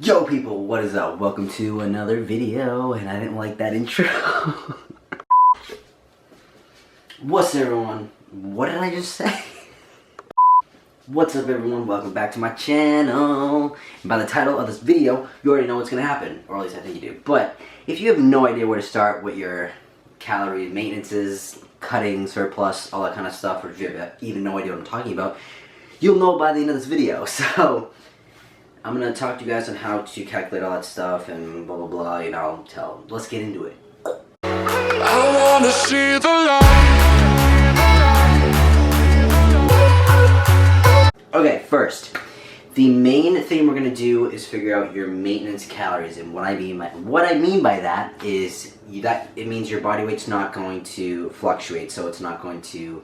Yo people, what is up? Welcome to another video, and I didn't like that intro. What's up everyone? What did I just say? What's up everyone? Welcome back to my channel. And by the title of this video, you already know what's gonna happen, or at least I think you do. But if you have no idea where to start with your calorie maintenances, cutting, surplus, all that kind of stuff, or if you have even no idea what I'm talking about, you'll know by the end of this video. So I'm gonna talk to you guys on how to calculate all that stuff and blah blah blah, you know, let's get into it. I wanna see the light. Okay, first, the main thing we're gonna do is figure out your maintenance calories, and what I mean by that is it means your body weight's not going to fluctuate, so it's not going to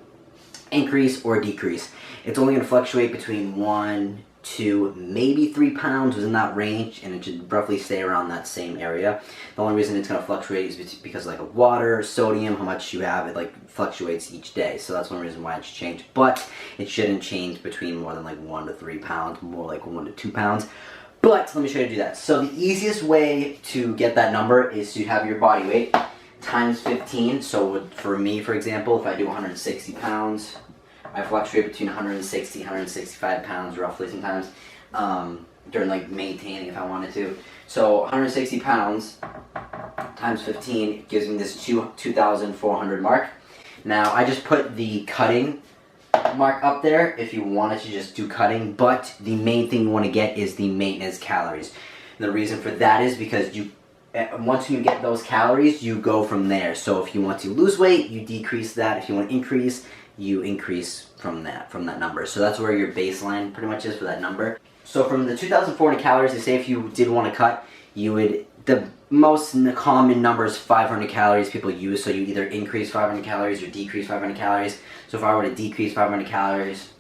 increase or decrease. It's only going to fluctuate between 1, 2, maybe 3 pounds within that range, and it should roughly stay around that same area. The only reason it's going to fluctuate is because like of water, sodium, how much you have, it like fluctuates each day. So that's one reason why it's changed. But it shouldn't change between more than like 1 to 3 pounds, more like 1 to 2 pounds. But let me show you how to do that. So the easiest way to get that number is to have your body weight times 15. So for me, for example, if I do 160 pounds, I fluctuate between 160, 165 pounds roughly sometimes during like maintaining if I wanted to. So 160 pounds times 15 gives me this 2,400 mark. Now I just put the cutting mark up there if you wanted to just do cutting, but the main thing you want to get is the maintenance calories. And the reason for that is because once you get those calories, you go from there. So if you want to lose weight, you decrease that. If you want to increase, you increase from that number. So that's where your baseline pretty much is for that number. So from the 2,400 calories, they say if you did want to cut, the most common number is 500 calories people use. So you either increase 500 calories or decrease 500 calories. So if I were to decrease 500 calories,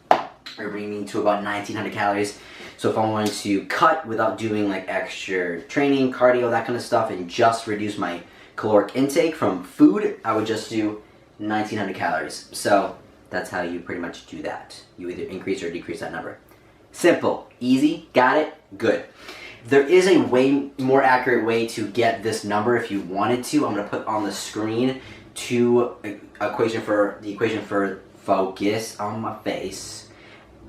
or bring me to about 1,900 calories. So if I wanted to cut without doing like extra training, cardio, that kind of stuff, and just reduce my caloric intake from food, I would just do 1,900 calories. So that's how you pretty much do that. You either increase or decrease that number. Simple, easy, got it, good. There is a way more accurate way to get this number if you wanted to. I'm going to put on the screen the equation for focus on my face.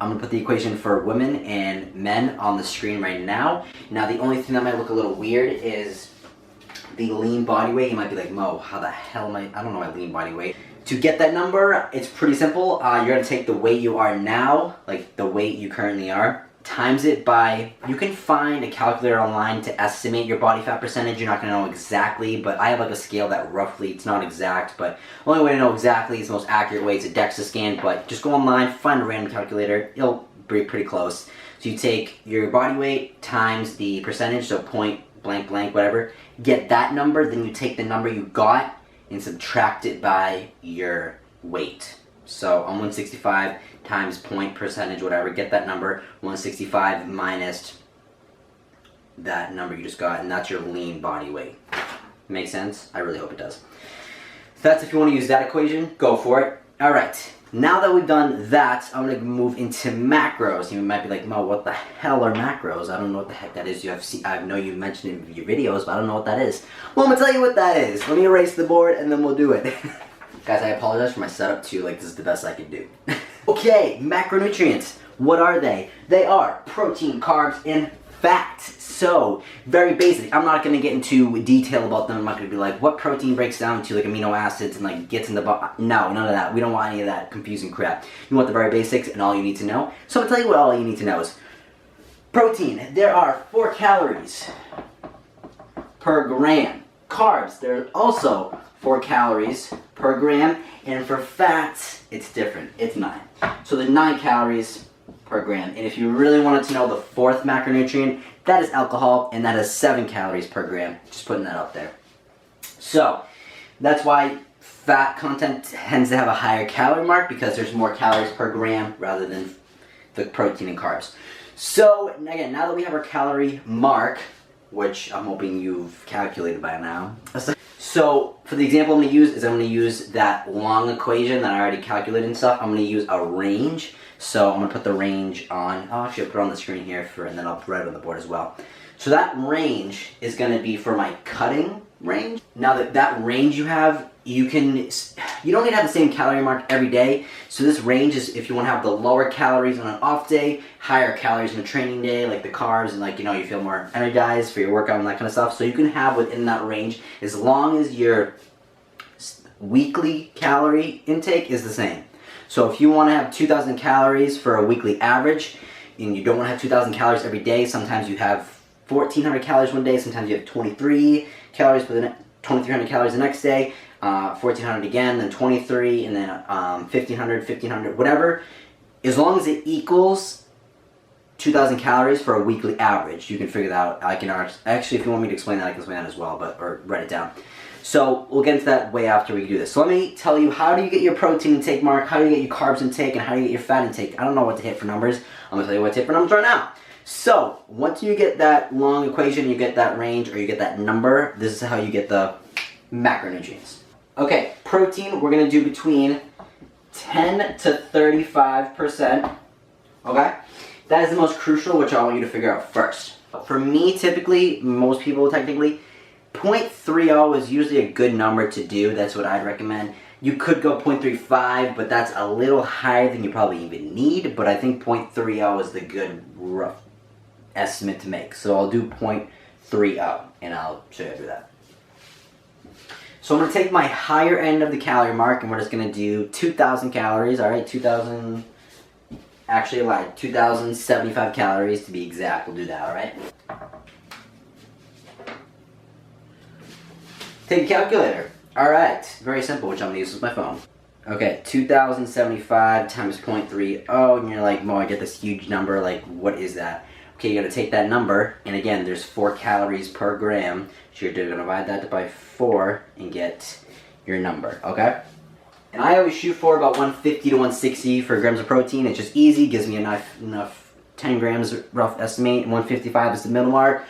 I'm going to put the equation for women and men on the screen right now. Now the only thing that might look a little weird is the lean body weight. You might be like, Mo, how the hell I don't know my lean body weight. To get that number, it's pretty simple. You're going to take the weight you are now, like the weight you currently are, times it by, you can find a calculator online to estimate your body fat percentage. You're not going to know exactly, but I have like a scale that roughly, it's not exact, but the only way to know exactly is the most accurate way. It's a DEXA scan, but just go online, find a random calculator. It'll be pretty close. So you take your body weight times the percentage, so point blank blank, whatever. Get that number, then you take the number you got and subtract it by your weight. So on 165 times point percentage, whatever, get that number, 165 minus that number you just got, and that's your lean body weight. Make sense? I really hope it does. So that's if you want to use that equation, go for it. Alright, now that we've done that, I'm going to move into macros. You might be like, Mo, what the hell are macros? I don't know what the heck that is. I know you mentioned it in your videos, but I don't know what that is. Well, I'm going to tell you what that is. Let me erase the board and then we'll do it. Guys, I apologize for my setup too, like this is the best I can do. Okay, macronutrients. What are they? They are protein, carbs, and fat. So, very basic. I'm not going to get into detail about them. I'm not going to be like, what protein breaks down to like amino acids and like gets in the body. No, none of that. We don't want any of that confusing crap. You want the very basics and all you need to know. So I'm going to tell you what all you need to know is. Protein, there are 4 calories per gram. Carbs, there are also 4 calories per gram. And for fats, it's different. It's 9. So there's 9 calories per gram. And if you really wanted to know the 4th macronutrient, that is alcohol, and that is 7 calories per gram. Just putting that out there. So that's why fat content tends to have a higher calorie mark, because there's more calories per gram rather than the protein and carbs. So again, now that we have our calorie mark, which I'm hoping you've calculated by now, So for the example I'm going to use is I'm going to use that long equation that I already calculated and stuff. I'm going to use a range. So I'm going to put the range on. I'll actually put it on the screen here and then I'll write it on the board as well. So that range is going to be for my cutting range. Now that range you have, you don't need to have the same calorie mark every day. So this range is if you want to have the lower calories on an off day, higher calories on a training day, like the carbs, and like, you know, you feel more energized for your workout and that kind of stuff. So you can have within that range as long as your weekly calorie intake is the same. So if you want to have 2,000 calories for a weekly average, and you don't want to have 2,000 calories every day, sometimes you have 1,400 calories one day, sometimes you have 23 calories for the 2,300 calories the next day, 1,400 again, then 23, and then 1,500, whatever. As long as it equals 2,000 calories for a weekly average, you can figure that out. I can actually, if you want me to explain that, I can explain that as well, or write it down. So we'll get into that way after we do this. So let me tell you, how do you get your protein intake, Mark? How do you get your carbs intake, and how do you get your fat intake? I don't know what to hit for numbers. I'm going to tell you what to hit for numbers right now. So once you get that long equation, you get that range, or you get that number, this is how you get the macronutrients. Okay, protein, we're going to do between 10 to 35%. Okay? That is the most crucial, which I want you to figure out first. For me, typically, most people technically, 0.30 is usually a good number to do. That's what I'd recommend. You could go 0.35, but that's a little higher than you probably even need. But I think 0.30 is the good rough estimate to make. So I'll do 0.30, and I'll show you how to do that. So I'm going to take my higher end of the calorie mark, and we're just going to do 2,000 calories. All right, 2,000. Actually, I lied. 2,075 calories to be exact. We'll do that. All right. Take a calculator. Alright, very simple, which I'm going to use with my phone. Okay, 2,075 times 0.30, and you're like, Mo, I get this huge number, like, what is that? Okay, you're going to take that number, and again, there's 4 calories per gram, so you're going to divide that by 4 and get your number, okay? And I always shoot for about 150 to 160 for grams of protein. It's just easy, gives me enough 10 grams rough estimate, and 155 is the middle mark.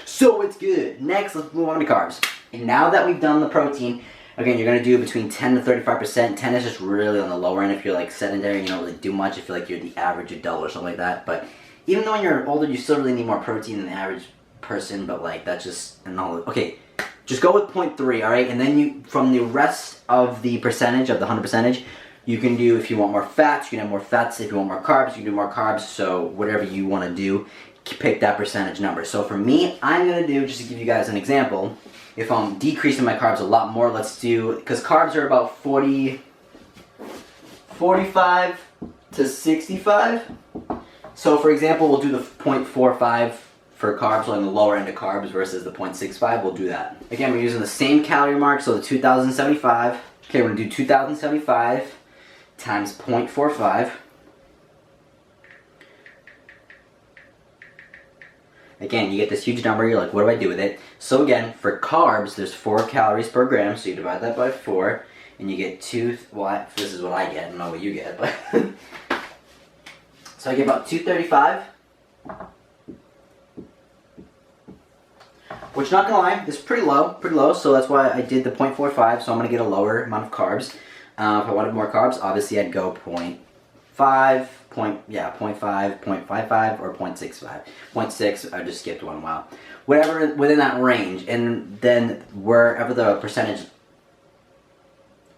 So it's good. Next, let's move on to carbs. And now that we've done the protein, again, you're going to do between 10 to 35%. 10 is just really on the lower end if you're like sedentary and you don't really do much. I feel like you're the average adult or something like that. But even though when you're older, you still really need more protein than the average person. But like, that's just an all. Okay, just go with 0.3, all right? And then you, from the rest of the percentage, of the 100%, you can do, if you want more fats, you can have more fats. If you want more carbs, you can do more carbs. So whatever you want to do, pick that percentage number. So for me, I'm going to do, just to give you guys an example, if I'm decreasing my carbs a lot more, let's do, because carbs are about 45 to 65. So for example, we'll do the 0.45 for carbs on the lower end of carbs versus the 0.65. We'll do that. Again, we're using the same calorie mark, so the 2,075. Okay, we're going to do 2,075 times 0.45. Again, you get this huge number, you're like, what do I do with it? So again, for carbs, there's 4 calories per gram, so you divide that by 4, and you get 2, well, this is what I get, I don't know what you get, but... so I get about 235, which, not gonna lie, is pretty low, so that's why I did the 0.45, so I'm gonna get a lower amount of carbs. If I wanted more carbs, obviously I'd go 0.5, 0.55, or 0.65. 0.6, I just skipped one, wow. Whatever within that range, and then wherever the percentage,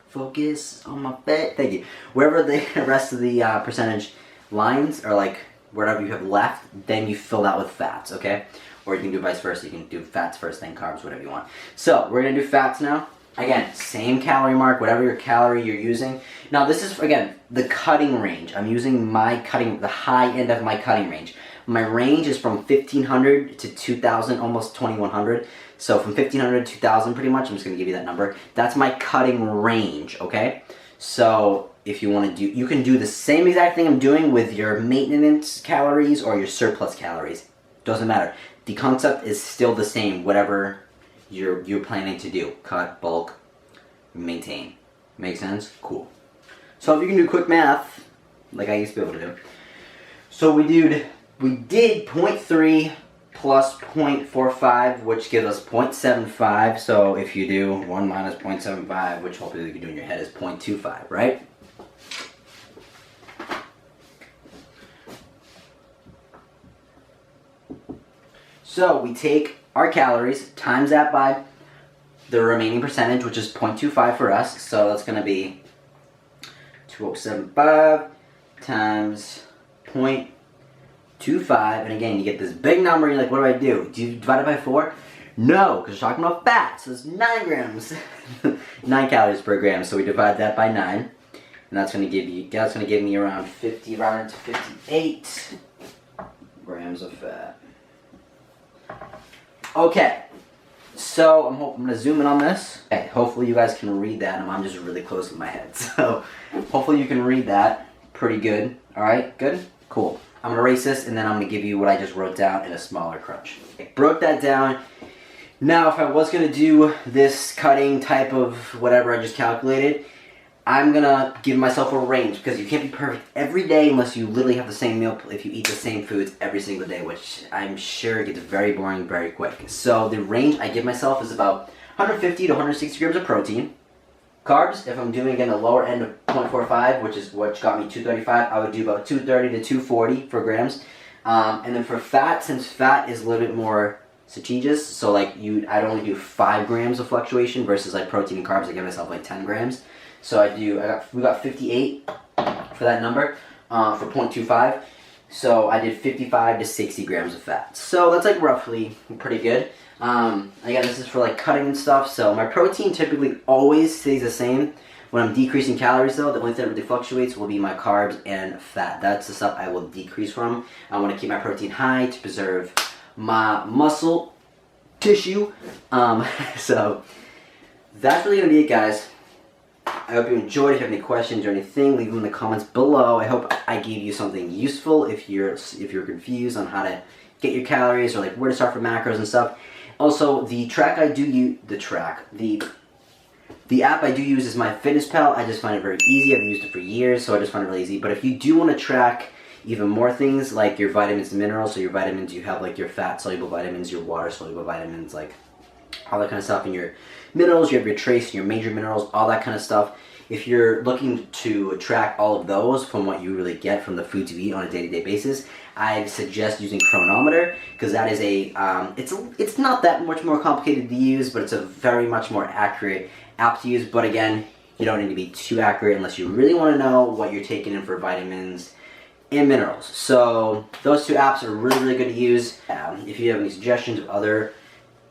focus on my fat, thank you. Wherever the rest of the percentage lines, or like whatever you have left, then you fill that with fats, okay? Or you can do vice versa, you can do fats first, then carbs, whatever you want. So, we're gonna do fats now. Again, same calorie mark, whatever your calorie you're using. Now this is, again, the cutting range. I'm using the high end of my cutting range. My range is from 1,500 to 2,000, almost 2,100. So from 1,500 to 2,000 pretty much, I'm just going to give you that number. That's my cutting range, okay? So if you want to do, you can do the same exact thing I'm doing with your maintenance calories or your surplus calories. Doesn't matter. The concept is still the same, whatever you're planning to do. Cut, bulk, maintain. Make sense? Cool. So if you can do quick math, like I used to be able to do. So we did 0.3 plus 0.45, which gives us 0.75. So if you do 1 minus 0.75, which hopefully you can do in your head, is 0.25, right? So we take our calories, times that by the remaining percentage, which is 0.25 for us. So that's going to be 2075 times 0.25. And again, you get this big number. You're like, what do? Do you divide it by 4? No, because we're talking about fat. So it's 9 grams. 9 calories per gram. So we divide that by 9. And that's going to give me around 58 grams of fat. Okay, so I'm going to zoom in on this. Okay, hopefully you guys can read that. I'm just really close with my head. So hopefully you can read that pretty good. All right, good? Cool. I'm going to erase this, and then I'm going to give you what I just wrote down in a smaller crunch. I broke that down. Now, if I was going to do this cutting type of whatever I just calculated, I'm going to give myself a range, because you can't be perfect every day unless you literally have the same meal if you eat the same foods every single day, which I'm sure gets very boring very quick. So the range I give myself is about 150 to 160 grams of protein. Carbs, if I'm doing again the lower end of 0.45, which is what got me 235, I would do about 230 to 240 for grams. And then for fat, since fat is a little bit more strategious, so like I'd only do 5 grams of fluctuation versus like protein and carbs, I give myself like 10 grams. So we got 58 for that number for 0.25. So I did 55 to 60 grams of fat. So that's like roughly pretty good. Again, this is for like cutting and stuff. So my protein typically always stays the same. When I'm decreasing calories though, the only thing that really fluctuates will be my carbs and fat. That's the stuff I will decrease from. I want to keep my protein high to preserve my muscle tissue. So that's really going to be it, guys. I hope you enjoyed. If you have any questions or anything, leave them in the comments below. I hope I gave you something useful if you're confused on how to get your calories or like where to start for macros and stuff. Also, the app I do use is MyFitnessPal. I just find it very easy. I've used it for years, so I just find it really easy. But if you do want to track even more things like your vitamins and minerals, so your vitamins, you have like your fat-soluble vitamins, your water-soluble vitamins, like all that kind of stuff, and your minerals, you have your trace, your major minerals, all that kind of stuff. If you're looking to track all of those from what you really get from the foods you eat on a day-to-day basis, I suggest using Chronometer, because that is it's not that much more complicated to use, but it's a very much more accurate app to use. But again, you don't need to be too accurate unless you really want to know what you're taking in for vitamins and minerals. So those 2 apps are really, really good to use. If you have any suggestions of other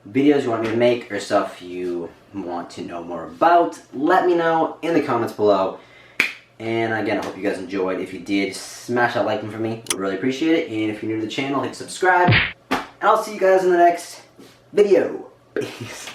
videos you want me to make or stuff you want to know more about, let me know in the comments below. And again, I hope you guys enjoyed. If you did, smash that like button for me. Would really appreciate it. And if you're new to the channel, hit subscribe. And I'll see you guys in the next video. Peace.